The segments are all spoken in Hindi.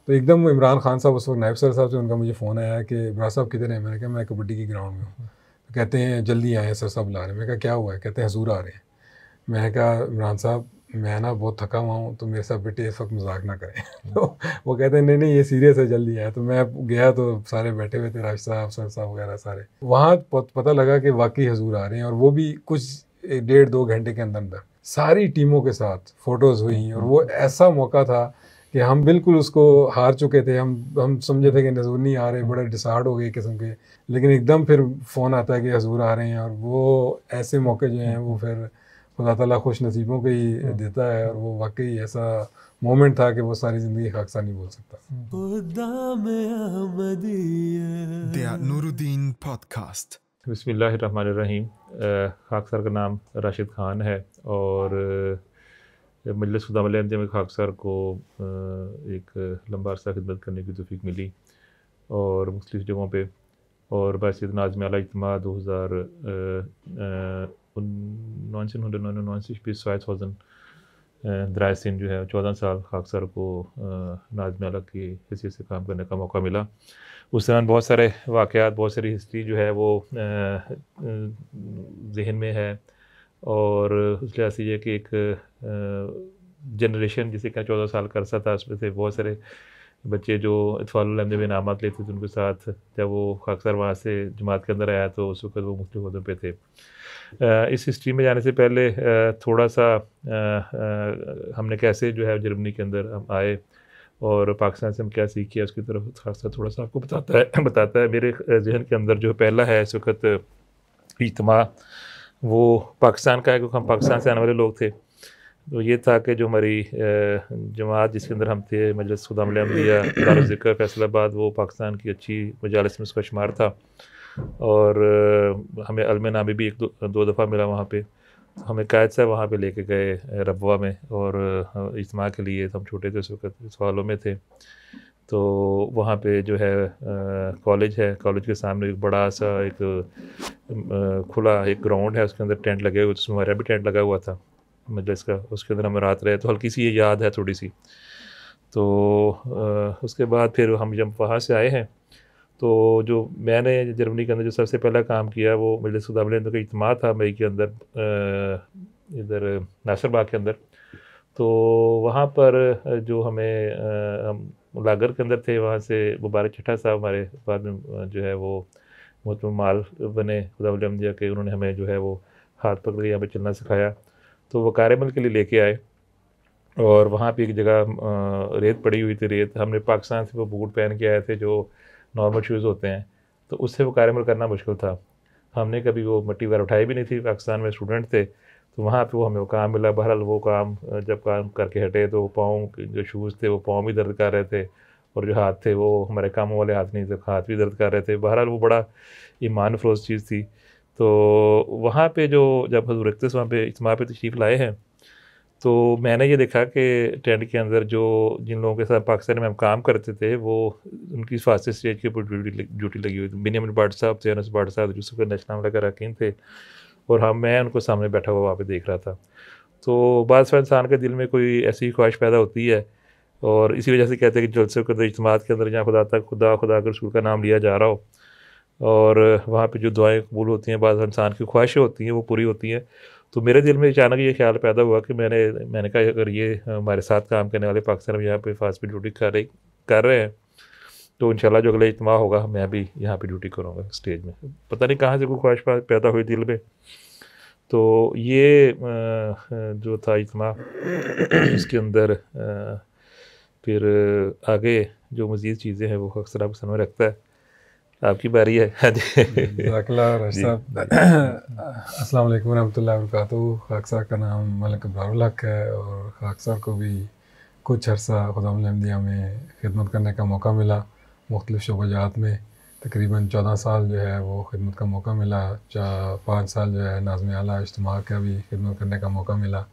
तो एकदम इमरान खान साहब उस वक्त नायब सर साहब से उनका मुझे फ़ोन आया कि इमरान साहब किधर हैं? मैंने कहा मैं कबड्डी की ग्राउंड में हूँ। तो कहते हैं जल्दी आएँ सर साहब बुला रहे हैं। मैंने कहा क्या हुआ है? कहते हैं हज़ूर आ रहे हैं। मैंने कहा इमरान साहब मैं ना बहुत थका हुआ हूँ तो मेरे साथ बेटे इस वक्त मजाक ना करें। तो वो कहते हैं नहीं नहीं ये सीरियस है जल्दी आए। तो मैं गया तो सारे बैठे हुए थे, राज साहब सर साहब वगैरह सारे। वहाँ पता लगा कि वाकई हजूर आ रहे हैं और वो भी कुछ 1.5-2 घंटे के अंदर अंदर सारी टीमों के साथ फ़ोटोज़ हुई। और वो ऐसा मौका था कि हम बिल्कुल उसको हार चुके थे। हम समझे थे कि नज़ूर नहीं आ रहे, बड़े डिसहार्ड हो गए किस्म के। लेकिन एकदम फिर फ़ोन आता है कि हजूर आ रहे हैं और वो ऐसे मौके जो हैं वो फिर खुदा ताला खुश नसीबों को ही देता है। और वो वाकई ऐसा मोमेंट था कि वो सारी ज़िंदगी खाकसा नहीं बोल सकता। Der Nuruddin Podcast. बिस्मिल्लाहिर्रहमानिर्रहीम। खाक सर का नाम राशिद ख़ान है और मजलिस खुदावंद में खाक सर को एक लंबा अरसा खिदमत करने की तौफीक मिली और मुख्तलिफ़ जगहों पे। और बासियत नाज़िम आला इज्तिमा 1999 bis 2013 जो है 14 साल खाक सर को नाज़िम आला की हैसियत से काम करने का मौका मिला। उस दौरान बहुत सारे वाक़यात, बहुत सारी हिस्ट्री जो है वो ज़हन में है। और उस लिहाज से ये कि एक जनरेशन जिसे क्या 14 साल का अरसा था, उसमें से बहुत सारे बच्चे जो इत्फ़ाक़ुल अहद में इनामात लेते थे उनके साथ जब वो खाक सर वहाँ से जमात के अंदर आया तो उस वक़्त वो मुख्तलिफ़ ओहदों पे थे। इस हिस्ट्री में जाने से पहले थोड़ा सा हमने कैसे जो है जर्मनी के अंदर हम आए और पाकिस्तान से हम क्या सीखे उसकी तरफ खासा थोड़ा सा आपको बताता है। मेरे जहन के अंदर जो पहला है इस वक्त इज्तिमा वो पाकिस्तान का है, क्योंकि हम पाकिस्तान से आने वाले लोग थे। तो ये था कि जो हमारी जमात जिसके अंदर हम थे, मजलिस खुदावंद अहमदिया दारुल ज़िक्र फैसलाबाद, वो पाकिस्तान की अच्छी मजालिस में उसका शुमार था। और हमें अलम नामी भी एक दो दफ़ा मिला वहाँ पे। हमें कायद साहब वहाँ पे लेके गए रबवा में और इज्तिमा के लिए। हम छोटे थे उस वक्त, सवालों में थे। तो वहाँ पे जो है कॉलेज है, कॉलेज के सामने एक बड़ा सा एक खुला एक ग्राउंड है, उसके अंदर टेंट लगे हुए, उसमें हमारा भी टेंट लगा हुआ था मजलिस का। उसके अंदर हम रात रहे, तो हल्की सी ये याद है थोड़ी सी। तो उसके बाद फिर हम जब वहाँ से आए हैं तो जो मैंने जर्मनी के अंदर जो सबसे पहला काम किया वो मजलिस खुदावंद का इज्तिमा था मई के अंदर इधर नासिर बाग के अंदर। तो वहाँ पर जो हमें हम लागर के अंदर थे, वहाँ से मुबारक चट्टा साहब हमारे बाद में जो है वो मोहतरम माल बने खुदावंद अहमदिया के। उन्होंने हमें जो है वो हाथ पकड़ के यहाँ पे चलना सिखाया। तो वो कार्यमल के लिए लेके आए और वहाँ पे एक जगह रेत पड़ी हुई थी। रेत हमने पाकिस्तान से वो बूट पहन के आए थे जो नॉर्मल शूज़ होते हैं, तो उससे वो कार्यमल करना मुश्किल था। हमने कभी वो मट्टी वगैरह उठाई भी नहीं थी, पाकिस्तान में स्टूडेंट थे। तो वहाँ पे वो हमें वो काम मिला। बहरहाल वो काम जब काम करके हटे तो पाँव जो शूज़ थे वो पाँव भी दर्द कर रहे थे और जो हाथ थे वो हमारे कामों वाले हाथ नहीं थे, हाथ भी दर्द कर रहे थे। बहरहाल वो बड़ा ईमान अफरोज़ चीज़ थी। तो वहाँ पे जो जब हज़ूर अक़दस वहाँ पे इज्तिमा पे तशरीफ़ लाए हैं तो मैंने ये देखा कि टेंट के अंदर जो जिन लोगों के साथ पाकिस्तान में हम काम करते थे वो उनकी फास्ट स्टेज के ऊपर ड्यूटी लगी हुई थी। बिनियामिन भट्ट साहब थे, अनस भट्ट साहब यूसुफ नेशनल वगैरह अरकान थे और मैं उनको सामने बैठा हुआ वहाँ पे देख रहा था। तो बाज़ इंसान के दिल में कोई ऐसी ख्वाहिश पैदा होती है और इसी वजह से कहते हैं कि जलसे के अंदर इज्तिमात के अंदर जहाँ खुदा के रसूल का नाम लिया जा रहा हो और वहाँ पे जो दुआएं कबूल होती हैं, बाज़ इंसान की ख्वाहिशें होती हैं वो पूरी होती हैं। तो मेरे दिल में अचानक ये ख्याल पैदा हुआ कि मैंने कहा अगर ये हमारे साथ काम करने वाले पाकिस्तान में यहाँ पे फास्ट पे ड्यूटी कर रहे हैं तो इंशाल्लाह जो अगला इज्तिमा होगा मैं भी यहाँ पे ड्यूटी करूँगा स्टेज में। पता नहीं कहाँ से कोई ख्वाहिश पैदा हुई दिल में। तो ये जो था इज्तिमा, इसके अंदर फिर आगे जो मज़ीद चीज़ें हैं वो अक्सर आपको सामने रखता है। आपकी बारी है। हाँ जी। अस्सलाम वालेकुम रहमतुल्लाहि व बरकातहू। खाक सर का नाम मलिक अब्रारुल हक है और खाक सर को भी कुछ अर्सा खुदावंद अहमदिया में खिदमत करने का मौका मिला मुख्तलिफ़ शोबाजात में। तकरीबन 14 साल जो है वो खिदमत का मौका मिला। 5 साल जो है नाज़िम आला इज्तिमा का भी खिदमत करने का मौका मिला।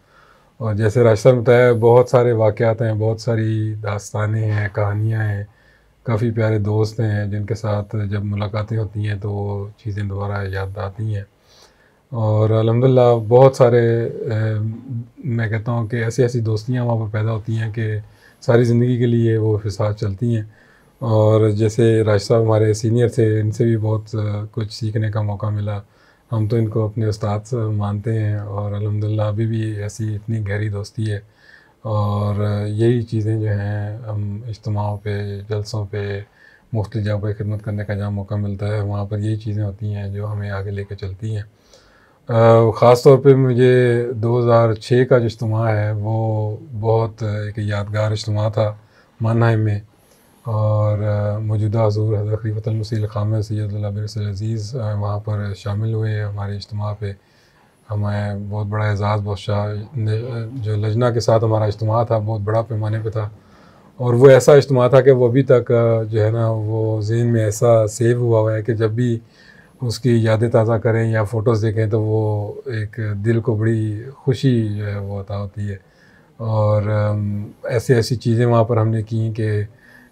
और जैसे राशिद सर ने बताया बहुत सारे वाक़यात हैं, बहुत सारी दास्तानें हैं, कहानियाँ हैं, काफ़ी प्यारे दोस्त हैं जिनके साथ जब मुलाकातें होती हैं तो वो चीज़ें दोबारा याद आती हैं। और अल्हम्दुलिल्लाह बहुत सारे मैं कहता हूँ कि ऐसी दोस्तियाँ वहाँ पर पैदा होती हैं कि सारी ज़िंदगी के लिए वो फिर साथ चलती हैं। और जैसे राशिद साहब हमारे सीनियर थे, इनसे भी बहुत कुछ सीखने का मौका मिला। हम तो इनको अपने उस्ताद मानते हैं और अल्हम्दुलिल्लाह अभी भी ऐसी इतनी गहरी दोस्ती है। और यही चीज़ें जो हैं हम इज्तिमाओं पे, जलसों पे, मुख्तलिफ जगह पे खिदमत करने का जहाँ मौका मिलता है वहाँ पर यही चीज़ें होती हैं जो हमें आगे लेके चलती हैं। ख़ास तौर पे मुझे 2006 का जो इज्तिमा है वो बहुत एक यादगार इज्तिमा था मानहाइम में। और मौजूदा हज़ूर हज़रत खलीफतुल मसीह ख़ामिस सैयदुल बिरसिल अज़ीज़ वहाँ पर शामिल हुए हमारे इज्तिमा पे। हमें बहुत बड़ा एज़ाज़ बख्शा। जो लजना के साथ हमारा इज्तिमा था बहुत बड़ा पैमाने पे था और वो ऐसा इज्तिमा था कि वो अभी तक जो है ना वो ज़हन में ऐसा सेव हुआ है कि जब भी उसकी यादें ताज़ा करें या फ़ोटोज़ देखें तो वो एक दिल को बड़ी खुशी जो है वो अता होती है। और ऐसी ऐसी चीज़ें वहाँ पर हमने की कि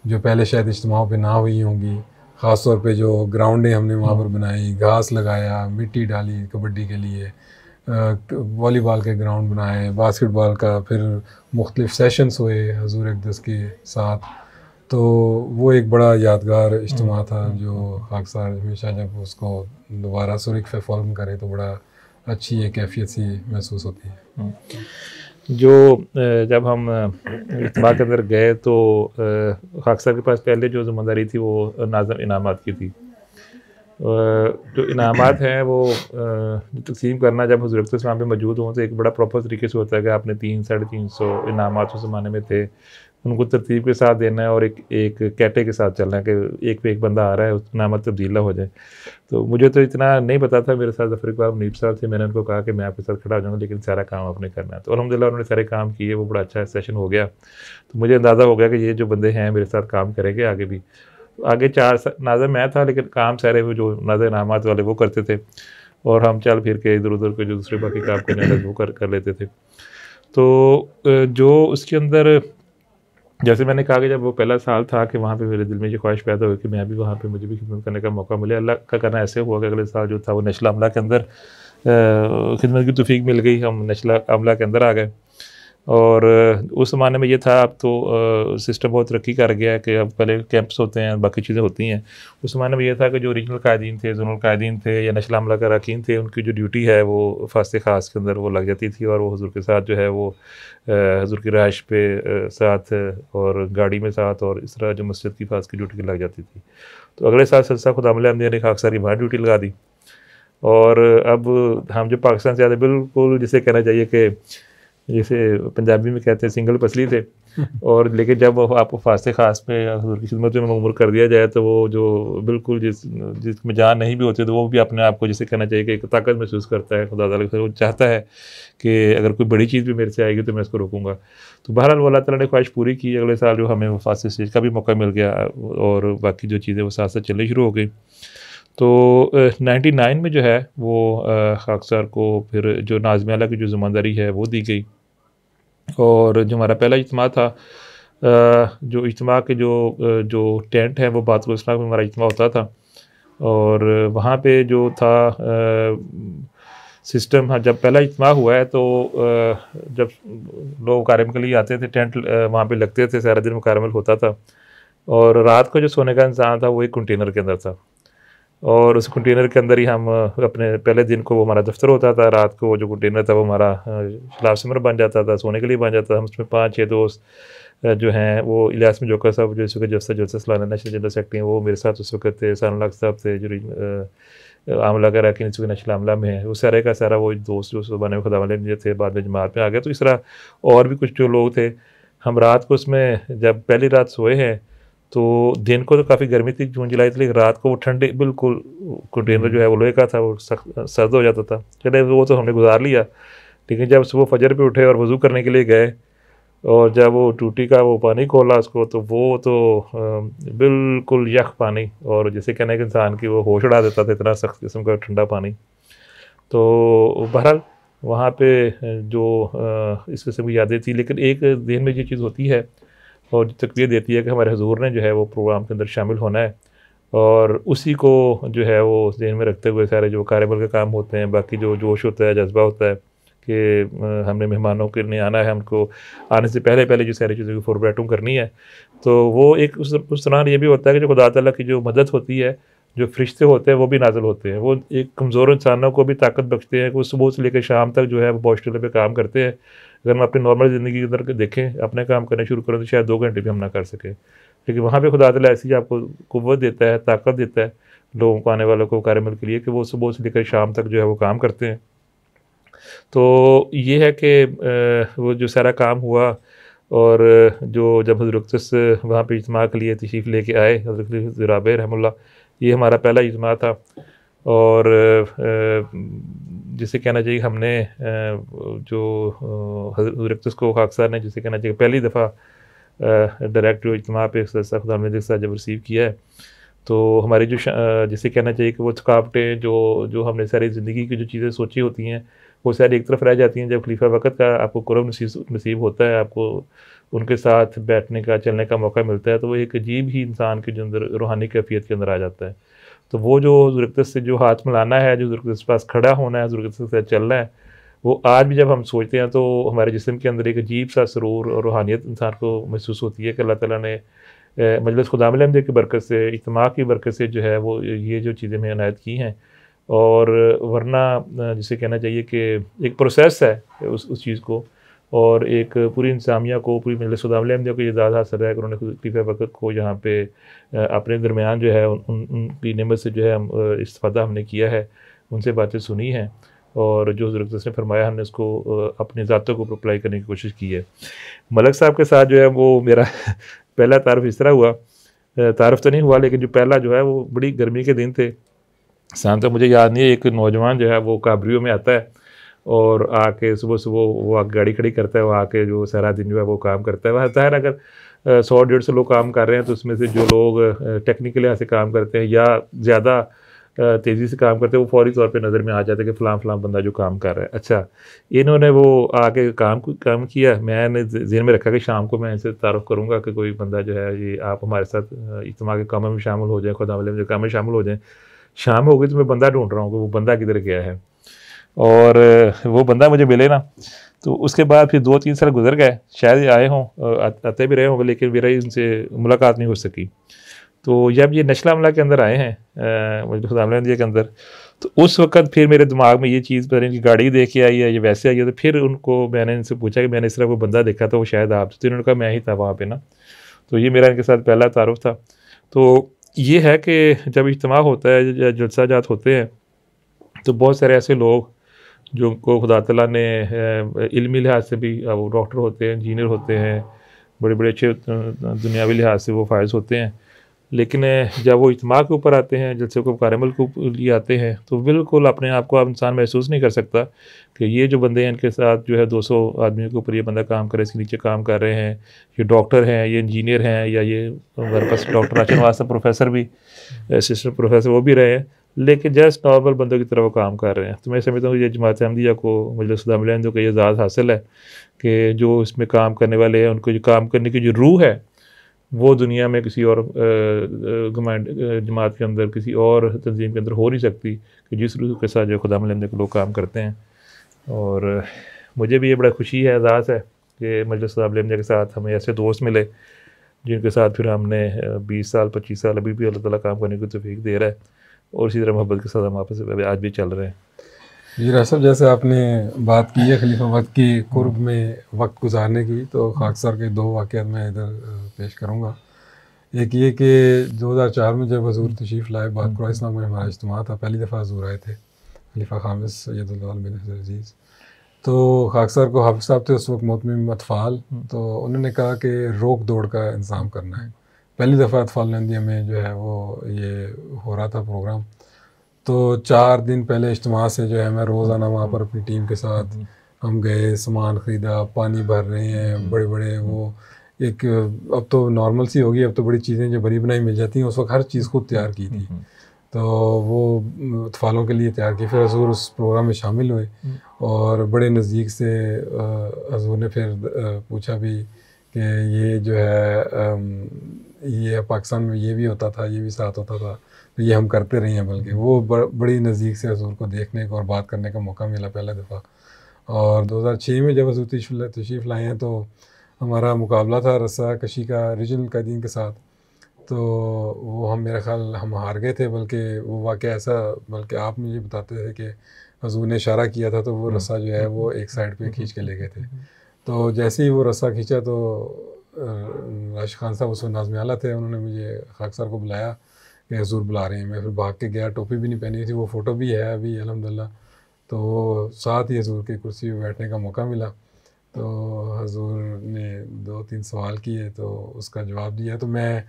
जो पहले शायद इज्तिमाओं पे ना हुई होंगी। ख़ास तौर पे जो ग्राउंडें हमने वहाँ पर बनाई, घास लगाया, मिट्टी डाली कबड्डी के लिए, वॉलीबॉल के ग्राउंड बनाए, बास्केटबॉल का फिर मुख्तलिफ सेशंस हुए हज़ूर अक़दस के साथ। तो वो एक बड़ा यादगार इज्तिमा था जो खाकसार हमेशा जब उसको दोबारा सुरिख पे फ़ॉर्म करे तो बड़ा अच्छी एक कैफियत सी महसूस होती है। जो जब हम इज्तिमा के अंदर गए तो खाकसार के पास पहले जो ज़िम्मेदारी थी वो नाज़िम इनामात की थी। जो इनामात हैं वो तक़सीम करना जब हुज़ूर अक़दस वहाँ पे मौजूद हों तो एक बड़ा प्रॉपर तरीके से होता है कि आपने 300-350 इनामात उस ज़माने में थे, उनको तरतीब के साथ देना है और एक कैटे के साथ चलना है कि एक पे एक बंदा आ रहा है, उस इनामत तब्दील ना हो जाए। तो मुझे तो इतना नहीं पता था, मेरे साथ ज़फ़र इक़बाल मुनीब साहब थे, मैंने उनको कहा कि मैं आपके साथ खड़ा हो जाऊँगा लेकिन सारा काम आपने करना है। तो अल्हम्दुलिल्लाह उन्होंने सारे काम किए, वो बड़ा अच्छा सेशन हो गया। तो मुझे अंदाज़ा हो गया कि ये जो बंदे हैं मेरे साथ काम करेंगे आगे भी। आगे 4 नाज़िम मैं था लेकिन काम सारे वो जो नाज़िम इनामात वाले वो करते थे और हम चल फिर के इधर-उधर के जो दूसरे बाकी काम करने वाले वो कर लेते थे। तो जो उसके अंदर जैसे मैंने कहा कि जब वो पहला साल था कि वहाँ पे मेरे दिल में ये ख्वाहिश पैदा हुई कि मैं भी वहाँ पे मुझे भी खिदमत करने का मौका मिले। अल्लाह का करना ऐसे हुआ कि अगले साल जो था वो नेशनल अमला के अंदर खिदमत की तौफ़ीक मिल गई, हम नेशनल अमला के अंदर आ गए। और उस ज़माने में ये था, अब तो सिस्टम बहुत तरक्की कर गया है कि अब पहले कैंप्स होते हैं, बाकी चीज़ें होती हैं। उस ज़माने में ये था कि जो रीजनल कायदीन थे, ज़ोनल कायदीन थे या नेशनल अमला के अरकान थे, उनकी जो ड्यूटी है वो फ़ास्ते ख़ास के अंदर वो लग जाती थी और वो हुज़ूर के साथ जो है वो हुज़ूर की रिहाइश पे साथ और गाड़ी में साथ और इस तरह जो मस्जिद की फ़ास की ड्यूटी लग जाती थी। तो अगले साल सिलसिला खुदावंद अहमदिया ने खाकसार की वहाँ ड्यूटी लगा दी। और अब हम जो पाकिस्तान से आते बिल्कुल जिसे कहना चाहिए कि जैसे पंजाबी में कहते हैं सिंगल पसली थे। और लेकिन जब आपको फ़ास्ते ख़ास पे हुज़ूर की खिदमत में मअमूर कर दिया जाए तो वो जो बिल्कुल जिसमें जान नहीं भी होती तो वो भी अपने आप को जिसे कहना चाहिए कि एक ताकत महसूस करता है। खुदा ताला वो चाहता है कि अगर कोई बड़ी चीज़ भी मेरे से आएगी तो मैं इसको रोकूँगा। तो बहरहाल वो अल्लाह ताला ने ख्वाहिश पूरी की। अगले साल जो हमें वो फ़ास्ते स्टेज का भी मौका मिल गया और बाकी जो चीज़ें वो साथ साथ चलनी शुरू हो गई। तो 99 में जो है वो खाकसार को फिर जो नाज़िम आला की जो ज़िम्मेदारी है वो दी गई। और जो हमारा पहला इज्तिमा था, जो इज्तिमा के जो टेंट है वो बातुल-इस्लाम में हमारा इज्तिमा होता था। और वहाँ पे जो था सिस्टम, हाँ जब पहला इज्तिमा हुआ है तो जब लोग मुकारमे के लिए आते थे टेंट वहाँ पे लगते थे, सारा दिन मुकारमल होता था। और रात को जो सोने का इंतज़ाम था वो एक कंटेनर के अंदर था और उस कंटेनर के अंदर ही हम अपने पहले दिन को वो हमारा दफ्तर होता था, रात को वो जो कंटेनर था वो हमारा शलाब सिमर बन जाता था, सोने के लिए बन जाता था। हम उसमें 5-6 दोस्त जो हैं वो इलियास में जोकर साहब जो इस वक्त जलसा सालाना नेशनल जनरल सेक्रेटरी हैं वो मेरे साथ उस वक्त थे, सानलाक साहब थे जो आमला का रखी इस वक्त नेशनल आमला में है, वो सारे का सारा वो दोस्त जो उस ज़माने में खुदावंद अहमदिया थे, बाद में जमात में आ गए। तो इस तरह और भी कुछ जो लोग थे, हम रात को उसमें जब पहली रात सोए हैं तो दिन को तो काफ़ी गर्मी थी, जून जुलाई थी, लेकिन रात को वो ठंडे बिल्कुल कंटेनर जो है वो लोहे का था, वो सख्त सर्द हो जाता था। चले वो तो हमने गुजार लिया, लेकिन जब सुबह फजर पे उठे और वज़ू करने के लिए गए और जब वो टूटी का वो पानी खोला उसको तो वो तो बिल्कुल यख पानी और जैसे कहने के इंसान की वो होश उड़ा देता था, इतना सख्त किस्म का ठंडा पानी। तो बहरहाल वहाँ पे जो इस किस्म की यादें थी, लेकिन एक दिन में ये चीज़ होती है और तकवीर देती है कि हमारे हुज़ूर ने जो है वो प्रोग्राम के अंदर शामिल होना है और उसी को जो है वो ज़हन में रखते हुए सारे जो कार्यबल के काम होते हैं, बाकी जो जोश होता है, जज्बा होता है, कि हमने मेहमानों के लिए आना है, उनको आने से पहले पहले जो सारी चीज़ों की फॉरवर्डिंग करनी है। तो वो एक उस दौरान ये भी होता है कि जो खुदा ताला की जो मदद होती है, जो फरिश्ते होते हैं वो भी नाज़िल होते हैं, वो एक कमज़ोर इंसानों को भी ताकत बख्शते हैं कि वो सुबह से लेकर शाम तक जो है वो हॉस्टल पे काम करते हैं। अगर हम अपनी नॉर्मल ज़िंदगी के अंदर देखें, अपने काम करना शुरू करें तो शायद 2 घंटे भी हम ना कर सकें, लेकिन वहाँ पे खुदा ताला ऐसी आपको क़ुव्वत देता है, ताकत देता है लोगों को, आने वालों को कारअमल के लिए, कि वो सुबह से लेकर शाम तक जो है वो काम करते हैं। तो ये है कि वो जो सारा काम हुआ, और जो जब हज़रत अक़दस वहाँ पे इज्तिमा के लिए तशरीफ़ लेके आए, हज़रत ज़राबे रहमतुल्लाह, ये हमारा पहला इज्तिमा था। और जिसे कहना चाहिए हमने जो हज़रत अक़दस को खाक साहब ने जिसे कहना चाहिए पहली दफ़ा डायरेक्ट जो इज्तिमा पे खुदावंद के साथ जब रिसीव किया है, तो हमारी जो जिसे कहना चाहिए कि वो थकावटें जो हमने सारी ज़िंदगी की जो चीज़ें सोची होती हैं, वो सारी एक तरफ रह जाती हैं जब खलीफा वक़्त का आपको कुर्ब नसीब होता है, आपको उनके साथ बैठने का, चलने का मौका मिलता है, तो वो एक अजीब ही इंसान के जो अंदर रूहानी कैफियत के अंदर आ जाता है। तो वो जो हज़रत अक़दस से जो हाथ मिलाना है, जो हज़रत अक़दस के पास खड़ा होना है, हज़रत अक़दस के साथ चलना है, वो आज भी जब हम सोचते हैं तो हमारे जिस्म के अंदर एक अजीब सा सुरूर और रूहानियत इंसान को महसूस होती है कि अल्लाह ताला ने मजलिस खुदावंद अहमद की बरकत से, इज्तिमा की बरकत से जो है वो ये जो चीज़ें हमें इनायत की हैं। और वरना जिसे कहना चाहिए कि एक प्रोसेस है उस चीज़ को, और एक पूरी इंसामिया को, पूरी मजलिस खुदावंद अहमद को ये इजाज़त हासिल है कि उन्होंने खलीफा वक़्त को यहाँ पे अपने दरमियान जो है उनकी नेमत से जो है हम इस्तिफ़ादा हमने किया है, उनसे बातें सुनी हैं, और जो हज़रत अक़दस ने फरमाया हमने उसको अपनी ज़ातों को अप्लाई करने की कोशिश की है। मलक साहब के साथ जो है वो मेरा पहला तारुफ़ इस तरह हुआ, तारुफ़ तो नहीं हुआ, लेकिन जो पहला जो है वो बड़ी गर्मी के दिन थे, सान तो मुझे याद नहीं है। एक नौजवान जो है वो काबरियो में आता है और आके सुबह वो गाड़ी खड़ी करता है, वो आके जो सारा दिन जो है वो काम करता है। वह होता है ना, अगर 100-150 लोग काम कर रहे हैं तो उसमें से जो लोग टेक्निकल यहाँ से काम करते हैं या ज़्यादा तेज़ी से काम करते हैं, वो फौरी तौर पे नज़र में आ जाता है कि फ़लाँ बंदा जो काम कर रहा है। अच्छा, इन्होंने वो आके काम किया। मैंने ज़हन में रखा कि शाम को मैं इनसे तारुफ़ करूँगा कि कोई बंदा जो है ये आप हमारे साथ इज्तिमा के कामों में शामिल हो जाए, खुदावंद के काम में शामिल हो जाएँ। शाम हो गई तो मैं बंदा ढूँढ रहा हूँ कि वो बंदा किधर गया है, और वो बंदा मुझे मिले ना। तो उसके बाद फिर 2-3 साल गुजर गए, शायद आए हों, आते भी रहे होंगे, लेकिन मेरा उनसे मुलाकात नहीं हो सकी। तो जब ये नशला अमला के अंदर आए हैं मजलिस खुदावंद के अंदर, तो उस वक़्त फिर मेरे दिमाग में ये चीज़ पता नहीं कि गाड़ी देख के आई है, ये वैसे आई है। तो फिर मैंने इनसे पूछा कि मैंने इस तरह कोई बंदा देखा था, वो शायद आप, तो इन्होंने कहा मैं ही था वहाँ पे ना। तो ये मेरा इनके साथ पहला तारुफ़ था। तो ये है कि जब इज्तिमा होता है या जलसा जात होते हैं, तो बहुत सारे ऐसे लोग जो को खुदा ताला ने इल्मी लिहाज से भी, वो डॉक्टर होते हैं, इंजीनियर होते हैं, बड़े अच्छे दुनियावी लिहाज से वो फायज़ होते हैं, लेकिन जब वो इज्तिमा के ऊपर आते हैं, जलसे को कारअमल के लिए आते हैं, तो बिल्कुल अपने आप को इंसान महसूस नहीं कर सकता कि ये जो बंदे हैं इनके साथ जो है 200 आदमियों के ऊपर ये बंदा काम कर रहा है, इसके नीचे काम कर रहे हैं, ये डॉक्टर हैं, ये इंजीनियर हैं, या ये हमारे पास डॉक्टर राशन वास्ता प्रोफेसर भी, असिस्टेंट प्रोफेसर वो भी रहे हैं, लेकिन जस्ट नॉर्मल बंदों की तरह वो काम कर रहे हैं। तो मैं समझता हूँ ये जमात अहमदिया को, मजलिस खुदावंद को ये इजाज़त हासिल है कि जो इसमें काम करने वाले हैं, उनको जो काम करने की जो रूह है वो दुनिया में किसी और जमात के अंदर, किसी और तंजीम के अंदर हो नहीं सकती, कि जिस रूह के साथ जो खुदावंद के लोग काम करते हैं। और मुझे भी ये बड़ा खुशी है, एजाज़ है कि मजलिस खुदावंद के साथ हमें ऐसे दोस्त मिले जिनके साथ फिर हमने 20 साल 25 साल अभी भी अल्लाह ताला काम करने की तौफीक दे रहा है, और इसी तरह मोहब्बत के साथ हम आपस में आज भी चल रहे हैं। जी रासब, जैसे आपने बात की है खलीफा वक्त की कुर्ब में वक्त गुजारने की, तो खाक सर के 2 वाक़यात मैं इधर पेश करूँगा। एक ये कि 2004 में जब हजूर तशरीफ़ लाए, बात कुरैश नाम में हमारा इज्तिमा था, पहली दफ़ा हजूर आए थे, खलीफा खामिस सैयदुल आलम बिन अज़ीज़। तो खाक सर को हाफ़िज़ साहब थे उस वक्त मोतमिम अतफ़ाल, तो उन्होंने कहा कि रोक दौड़ का इंतज़ाम करना है। पहली दफ़ा अतफ़ाल नंदिया में जो है वो ये हो रहा था प्रोग्राम। तो 4 दिन पहले इज्तिमा से जो है मैं रोज़ाना वहाँ पर अपनी टीम के साथ हम गए, सामान ख़रीदा, पानी भर रहे हैं, बड़े वो एक, अब तो नॉर्मल सी होगी, अब तो बड़ी चीज़ें जो बनी बनाई मिल जाती हैं, उस वक्त हर चीज़ खुद तैयार की थी। तो वो अतफ़ालों के लिए तैयार की। फिर हजूर उस प्रोग्राम में शामिल हुए और बड़े नज़दीक से हजूर ने फिर पूछा भी कि ये जो है ये पाकिस्तान में ये भी होता था, ये भी साथ होता था, तो ये हम करते रहे हैं। बल्कि वो बड़ी नज़दीक से हजूर को देखने को और बात करने का मौका मिला पहला दफ़ा। और 2006 में जब हज़ूर तशरीफ़ लाए हैं तो हमारा मुकाबला था रस्सा कशी का रीजनल कायदीन के साथ। तो वो हम मेरा ख़्याल हम हार गए थे, बल्कि वो वाक़या ऐसा, बल्कि आप मुझे बताते थे कि हज़ूर ने इशारा किया था तो वो रस्सा जो है वो एक साइड पे खींच के ले गए थे। तो जैसे ही वो रस्सा खींचा तो राशिद खान साहब उस वक्त नाज़िम आला थे, उन्होंने मुझे खाक सर को बुलाया कि हज़ूर बुला रहे हैं। मैं फिर भाग के गया, टोपी भी नहीं पहनी थी, वो फ़ोटो भी है अभी अल्हम्दुलिल्लाह। तो साथ ही हज़ूर की कुर्सी पे बैठने का मौका मिला। तो हज़ूर ने 2-3 सवाल किए तो उसका जवाब दिया, तो मैं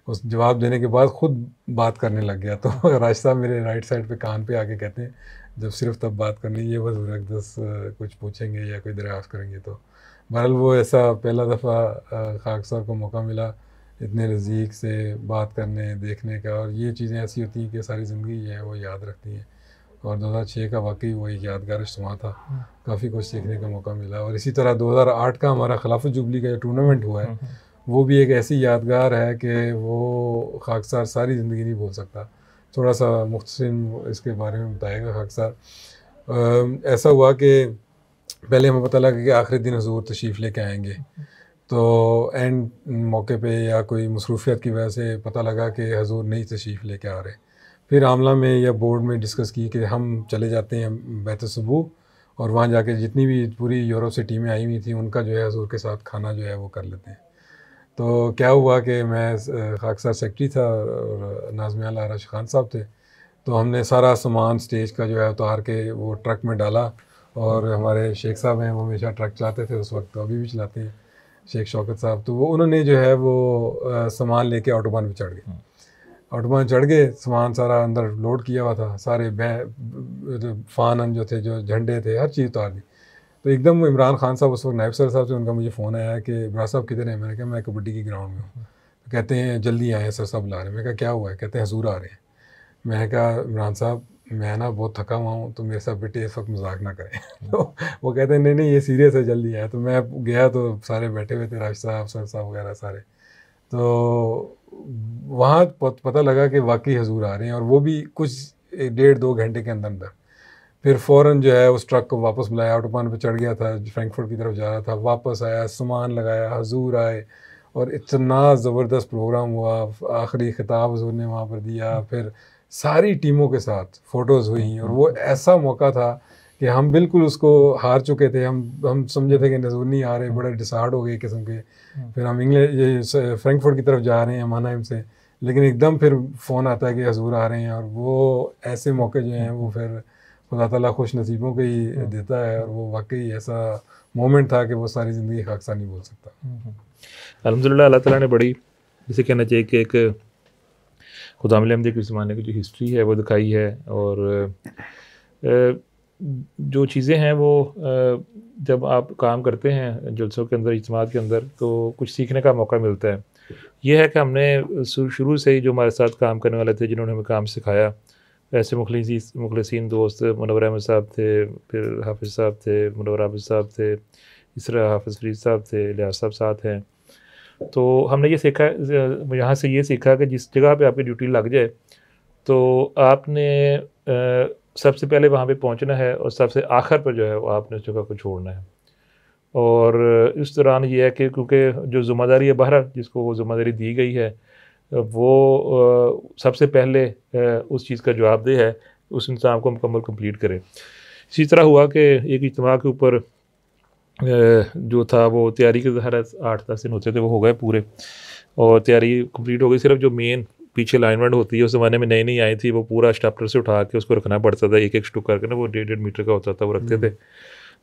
उस जवाब देने के बाद ख़ुद बात करने लग गया। तो राशिद साहब मेरे राइट साइड पे कान पे आके कहते हैं, जब सिर्फ तब बात करनी है, हज़ूर अक़दस कुछ पूछेंगे या कोई दरियाफ़्त करेंगे। तो बहरहाल वो ऐसा पहला दफ़ा खाक सर को मौका मिला इतने नज़दीक से बात करने देखने का, और ये चीज़ें ऐसी होती हैं कि सारी ज़िंदगी जो है वो याद रखती हैं। और 2006 का वाकई वो एक यादगार इज्तिमा था, काफ़ी कुछ सीखने का मौका मिला। और इसी तरह 2008 का हमारा खिलाफत जुबली का जो टूर्नामेंट हुआ है वो भी एक ऐसी यादगार है कि वो खाक सर सारी ज़िंदगी नहीं भूल सकता। थोड़ा सा मुख्तसर इसके बारे में बताएगा खाक सर। ऐसा हुआ कि पहले हमें पता लगा कि आखिरी दिन हज़ूर तशरीफ़ लेके आएंगे, तो एंड मौके पे या कोई मसरूफ़ियत की वजह से पता लगा कि हज़ूर नहीं तशरीफ़ लेके आ रहे। फिर आमला में या बोर्ड में डिस्कस की कि हम चले जाते हैं बैत सुबह और वहाँ जाके जितनी भी पूरी यूरोप से टीमें आई हुई थी उनका जो है हज़ूर के साथ खाना जो है वो कर लेते हैं। तो क्या हुआ कि मैं खाक सर सेक्रेटरी था और नाज़िम आला राशिद खान साहब थे। तो हमने सारा सामान स्टेज का जो है उतार के वो ट्रक में डाला, और हमारे शेख साहब हैं वो हमेशा ट्रक चलाते थे उस वक्त, तो अभी भी चलाते हैं, शेख शौकत साहब। तो वो उन्होंने जो है वो सामान लेके ऑटोबान पे चढ़ गए। ऑटोबान चढ़ गए, सामान सारा अंदर लोड किया हुआ था, सारे फ़ान जो थे, जो झंडे थे, हर चीज़ उतार दी। तो एकदम इमरान खान साहब उस वक्त नायब सर साहब से उनका मुझे फ़ोन आया कि इमरान साहब किधर हैं? मैंने कहा मैं कबड्डी की ग्राउंड में हूँ। तो कहते हैं जल्दी आएँ, सर साहब बुला रहे हैं। मैंने कहा क्या हुआ है? कहते हैं हज़ूर आ रहे हैं। मैंने कहा इमरान साहब मैं ना बहुत थका हुआ हूँ, तो मेरे साथ बेटे इस वक्त मजाक ना करें। तो वो कहते हैं नहीं नहीं ये सीरियस है, जल्दी आए। तो मैं गया तो सारे बैठे हुए थे, राशिद साहब, सर साहब वगैरह सारे। तो वहाँ पता लगा कि वाकई हज़ूर आ रहे हैं, और वो भी कुछ 1.5-2 घंटे के अंदर अंदर। फिर फ़ौरन जो है उस ट्रक को वापस बुलाया, ऑटोबान पे चढ़ गया था, फ्रैंकफर्ट की तरफ जा रहा था, वापस आया, सामान लगाया, हज़ूर आए, और इतना ज़बरदस्त प्रोग्राम हुआ। आखिरी खिताब हज़ूर ने वहाँ पर दिया, फिर सारी टीमों के साथ फ़ोटोज़ हुई, और वो ऐसा मौका था कि हम बिल्कुल उसको हार चुके थे। हम समझे थे कि हज़ूर नहीं आ रहे, बड़े डिसहार्ड हो गए किस्म के। फिर हम ये फ्रैंकफर्ट की तरफ जा रहे हैं मानहाइम से, लेकिन एकदम फिर फ़ोन आता है कि हज़ूर आ रहे हैं, और वो ऐसे मौके जो हैं वो फिर खुदा ताला खुश नसीबों को ही देता है, और वो वाकई ऐसा मोमेंट था कि वो सारी ज़िंदगी खाक सर नहीं बोल सकता। अल्हम्दुलिल्लाह अल्लाह ताला ने बड़ी, जिसे कहना चाहिए कि एक खुदावंद अहमदी के ज़माने की जो हिस्ट्री है वो दिखाई है, और जो चीज़ें हैं वो जब आप काम करते हैं जलसों के अंदर, इज्तिमात के अंदर, तो कुछ सीखने का मौका मिलता है। ये है कि हमने शुरू से ही जो हमारे साथ काम करने वाले थे, जिन्होंने हमें काम सिखाया, ऐसे मुखलिसीन दोस्त मुनव्वर अहमद साहब थे, फिर हाफिज़ साहब थे, मुनव्वर हाफिज़ साहब थे, इस तरह हाफिज़ फरीद साहब थे, लियाज़ साहब साथ हैं। तो हमने ये सीखा, यहाँ से ये सीखा कि जिस जगह पे आपकी ड्यूटी लग जाए तो आपने सबसे पहले वहाँ पे पहुँचना है, और सबसे आखिर पर जो है वो आपने उस जगह को छोड़ना है। और इस दौरान ये है कि क्योंकि जो ज़िम्मेदारी है बहरहाल जिसको वो ज़िम्मेदारी दी गई है वो सबसे पहले उस चीज़ का जवाबदेह है, उस इंसान को मुकम्मल कंप्लीट करे। इसी तरह हुआ कि एक इज्तिमा के ऊपर जो था वो तैयारी के हर 8-10 दिन होते थे, वो हो गए पूरे, और तैयारी कंप्लीट हो गई। सिर्फ जो मेन पीछे लाइनमेंट होती है, उस ज़माने में नई आई थी, वो पूरा स्टाप्लर से उठा के उसको रखना पड़ता था, एक स्टुक करके ना, वो 1.5 मीटर का होता था, वो रखते थे।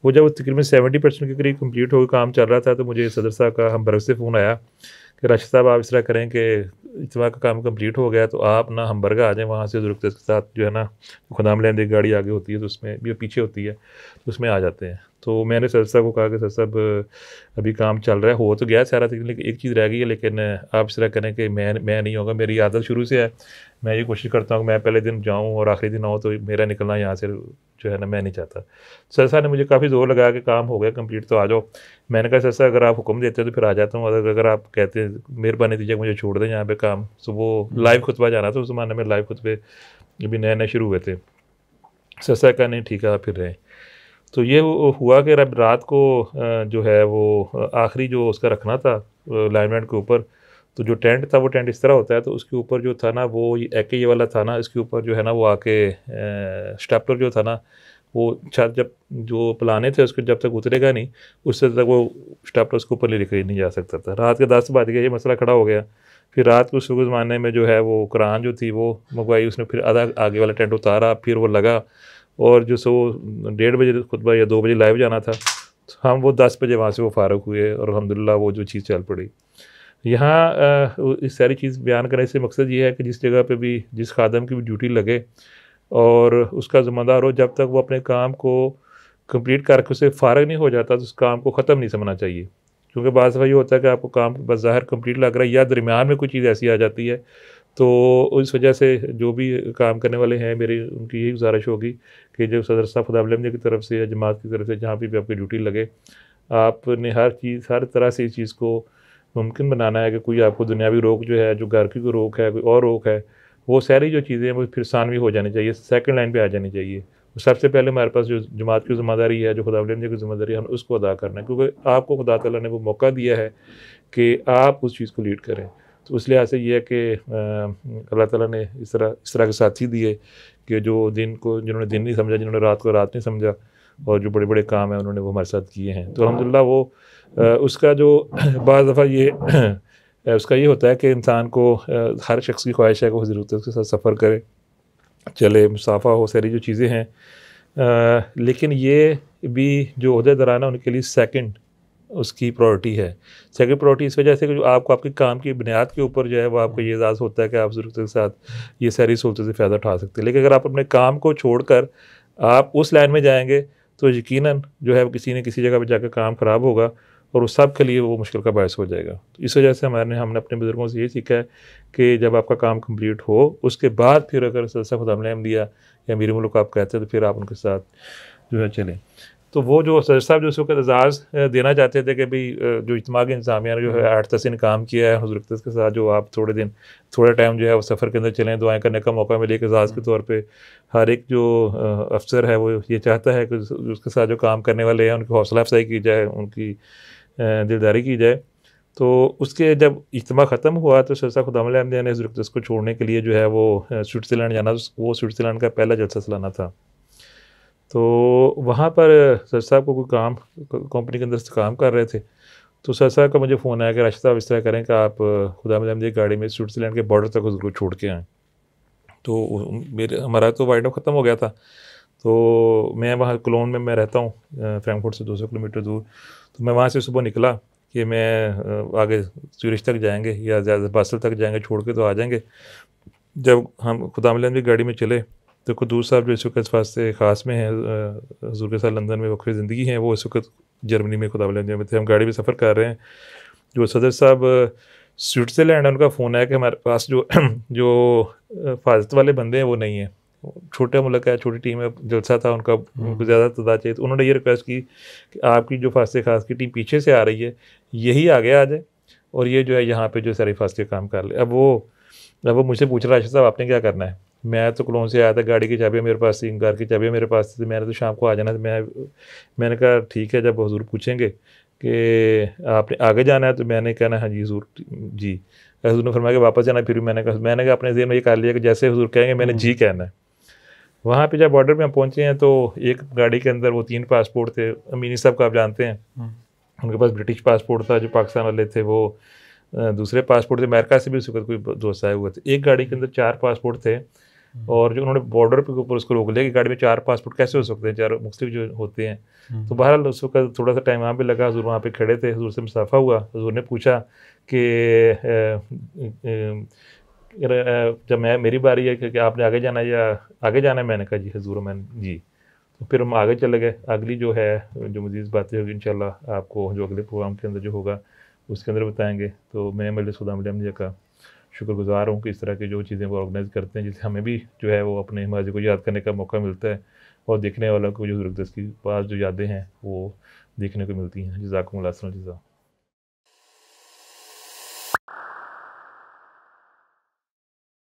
वो जब तकरीबन 70% के करीब कंप्लीट होकर काम चल रहा था, तो मुझे सदर साहब का हमबर्ग से फ़ोन आया कि राशिद साहब आप इस तरह करें कि इज्तिमा का काम कंप्लीट हो गया, तो आप ना हमबर्ग आ जाएँ, वहाँ से ज़रूरत के साथ जो है ना खुदाम लेंदे गाड़ी आगे होती है, तो उसमें भी पीछे होती है, तो उसमें आ जाते हैं। तो मैंने सर साहब को कहा कि सर साहब अभी काम चल रहा है, हो तो गया सारा, लेकिन एक चीज़ रह गई है, लेकिन आप इस तरह करें कि मैं नहीं होगा, मेरी आदत शुरू से है, मैं ये कोशिश करता हूँ कि मैं पहले दिन जाऊँ और आखिरी दिन आऊँ, तो मेरा निकलना यहाँ से जो है ना मैं नहीं चाहता। सर साहब ने मुझे काफ़ी ज़ोर लगाया कि काम हो गया कंप्लीट, तो आ जाओ। मैंने कहा सर साहब अगर आप हुक्म देते हो तो फिर आ जाता हूँ, अगर आप कहते हैं मेहरबानी कीजिए मुझे छोड़ दें यहाँ पे काम। तो वो लाइव खुतबा जाना था, उस ज़माने में लाइव खुतबे अभी नए नए शुरू हुए थे। सर साहब कहा नहीं ठीक है आप फिर रहें। तो ये हुआ कि रात को जो है वो आखिरी जो उसका रखना था लाइनमैन के ऊपर, तो जो टेंट था वो टेंट इस तरह होता है, तो उसके ऊपर जो था ना वो ये वाला था ना, इसके ऊपर जो है ना वो आके स्टेपलर जो था ना वो छत जब जो प्लाने थे उसको जब तक उतरेगा नहीं उससे तक वो स्टेपलर उसके ऊपर लेके नहीं जा सकता था। रात के 10 बज गए, ये मसला खड़ा हो गया। फिर रात को सुबह ज़माने में जो है वो कुरान जो थी वो मंगवाई, उसने फिर आधा आगे वाला टेंट उतारा, फिर वो लगा, और जो सो 1:30 बजे खुतबा या 2 बजे लाइव जाना था, तो हम वो 10 बजे वहाँ से वो फारग हुए और अल्हम्दुलिल्लाह वो जो चीज़ चल पड़ी। यहाँ इस सारी चीज़ बयान करने से मकसद ये है कि जिस जगह पे भी जिस खादम की भी ड्यूटी लगे और उसका ज़िम्मेदार हो, जब तक वो अपने काम को कंप्लीट करके उसे फ़ारग नहीं हो जाता तो उस काम को ख़त्म नहीं समझना चाहिए। क्योंकि बाज़ दफ़ा ये होता है कि आपको काम बज़ाहिर कंप्लीट लग रहा है या दरमियान में कोई चीज़ ऐसी आ जाती है, तो उस वजह से जो भी काम करने वाले हैं मेरी उनकी यही गुजारिश होगी कि जो सदर साहब खुदावंद की तरफ से या जमात की तरफ से जहाँ भी आपकी ड्यूटी लगे, आपने हर तरह से इस चीज़ को मुमकिन बनाना है कि कोई आपको दुनियावी रोक जो है, जो घर की कोई रोक है, कोई और रोक है, वो सारी जो चीज़ें हैं वो फिर सानवी हो जानी चाहिए, सेकंड लाइन पे आ जानी चाहिए। सबसे पहले हमारे पास जो जमात की ज़िम्मेदारी है, जो खुदावंद की ज़िम्मेदारी है, हम उसको अदा करना है, क्योंकि आपको खुदा ताला ने वो मौका दिया है कि आप उस चीज़ को लीड करें। तो इस लिहाज से ये है कि अल्लाह ताला ने इस तरह के साथी दिए कि जो जिन्होंने दिन नहीं समझा, जिन्होंने रात को रात नहीं समझा, और जो बड़े बड़े काम हैं उन्होंने वो हमारे साथ किए हैं। तो अल्हम्दुलिल्लाह वो उसका जो बाज़ दफ़ा ये उसका ये होता है कि इंसान को हर शख्स की ख्वाहिश है कि वो ज़रूरत उसके साथ सफ़र करे, चले, मुसाफ़ा हो, सारी जो चीज़ें हैं, लेकिन ये भी जो ओहदेदारान है उनके लिए सेकंड उसकी प्रायोरिटी है। सेकंड प्रायोरिटी इस वजह से कि जो आपको आपके काम की बुनियाद के ऊपर जो है वो आपको ये एहसास होता है कि आप ज़रूरत के साथ ये सारी सहूलतों से फ़ायदा उठा सकते हैं। लेकिन अगर आप अपने काम को छोड़कर आप उस लाइन में जाएँगे तो यकीनन जो है किसी न किसी जगह पे जाकर काम ख़राब होगा और उस सब के लिए वो मुश्किल का बायस हो जाएगा। तो इस वजह से हमने अपने बुज़ुर्गों से ये सीखा है कि जब आपका काम कंप्लीट हो उसके बाद फिर अगर सदसा खुदा दिया या मेरे मुल्क आप कहते हैं तो फिर आप उनके साथ जो है चलें। तो वो जो सदर साहब जो उस वक्त एजाज़ देना चाहते थे कि भाई जो इज्तिमा की इंतज़ामिया ने जो है 8-10 दिन काम किया है हुज़ूर अक़दस के साथ, जो आप थोड़ा टाइम जो है वो सफ़र के अंदर चलें, दुआएं करने का मौका मिले। एक एजाज़ के तौर पे हर एक जो अफसर है वो ये चाहता है कि उसके साथ जो काम करने वाले हैं उनकी हौसला अफजाई की जाए, उनकी दिलदारी की जाए। तो उसके जब इज्तिमा ख़त्म हुआ तो सदर खुदावंद ने हुज़ूर अक़दस को छोड़ने के लिए जो है वो स्विट्ज़रलैंड जाना, वो स्विट्ज़रलैंड का पहला जलसा सालाना था। तो वहाँ पर सर साहब को कोई काम कंपनी के अंदर से काम कर रहे थे, तो सर साहब का मुझे फ़ोन आया कि राशिद साहब इस तरह करें कि आप खुदावंद की गाड़ी में स्विट्ज़रलैंड के बॉर्डर तक उसको छोड़ के आएँ। तो हमारा तो वाइंड अप ख़त्म हो गया था, तो मैं वहाँ कोलोन में मैं रहता हूँ, फ्रैंकफर्ट से 200 किलोमीटर दूर। तो मैं वहाँ से सुबह निकला कि मैं आगे ज्यूरिख तक जाएँगे या ज़्यादा बासल तक जाएँगे, छोड़ के तो आ जाएँगे। जब हम खुदावंद की गाड़ी में चले तो कुद्दूस साहब जो इस वक्त वास्ते ख़ास में हैं, हुज़ूर के साथ लंदन में वक़्फ़ ज़िंदगी हैं, वो इस वक्त जर्मनी में खुदावंद में थे। हम गाड़ी में सफ़र कर रहे हैं। जो सदर साहब स्विट्ज़रलैंड है, उनका फ़ोन है कि हमारे पास जो हिफाजत वाले बंदे हैं वो नहीं हैं, छोटा मुल्क है, छोटी टीम है, जलसा था उनका, उनको ज़्यादा तादाद चाहिए। तो उन्होंने ये रिक्वेस्ट की कि आपकी जो फास्ते खास की टीम पीछे से आ रही है, यही आगे आ जाए और ये जो है यहाँ पे जो सारी फास्ते काम कर ले। अब वो मुझसे पूछ रहा है, राशिद साहब आपने क्या करना है? मैं तो कोलोन से आया था, गाड़ी की चाबियाँ मेरे पास थी, घर की चाबियाँ मेरे पास थी, मैंने तो शाम को आ जाना था। मैंने कहा ठीक है, जब हुज़ूर पूछेंगे कि आपने आगे जाना है तो मैंने कहना हाँ जी हुज़ूर जी। हुज़ूर ने फरमाया कि वापस जाना है, फिर मैंने कहा अपने ज़हन में ये कर लिया कि जैसे हुज़ूर कहेंगे मैंने जी कहना है। वहाँ पे जब बॉर्डर पे हम पहुँचे हैं तो एक गाड़ी के अंदर वो 3 पासपोर्ट थे। अमीनी साहब को आप जानते हैं, उनके पास ब्रिटिश पासपोर्ट था, जो पाकिस्तान वाले थे वो दूसरे पासपोर्ट थे, अमेरिका से भी उस वक्त कोई दोस्त आए हुए थे। एक गाड़ी के अंदर 4 पासपोर्ट थे और जो उन्होंने बॉर्डर पे ऊपर उसको रोक लिया कि गाड़ी में 4 पासपोर्ट कैसे हो सकते हैं, 4 मुख्तलिफ जो होते हैं। तो बहरहाल उस वक्त थोड़ा सा टाइम वहाँ पे लगा, हुज़ूर वहाँ पे खड़े थे, हुज़ूर से मुसाफ़ा हुआ। हुज़ूर ने पूछा कि जब मेरी बारी है कि आपने आगे जाना है या आगे जाना है? मैंने कहा जी हुज़ूर मैंने जी। तो फिर हम आगे चले गए। अगली जो है जो मज़ीद बातें होगी इंशाल्लाह आपको जो अगले प्रोग्राम के अंदर जो होगा उसके अंदर बताएँगे। तो मैं मजलिस खुदावंद का शुक्रगुज़ार हूँ कि इस तरह की जो चीज़ें वो ऑर्गेनाइज़ करते हैं, जिससे हमें भी जो है वो अपने माज़ी को याद करने का मौका मिलता है और देखने वालों को जो हुज़ूर अक़दस की पास जो यादें हैं वो देखने को मिलती हैं। जज़ाकुमुल्लाह खैरन जज़ा।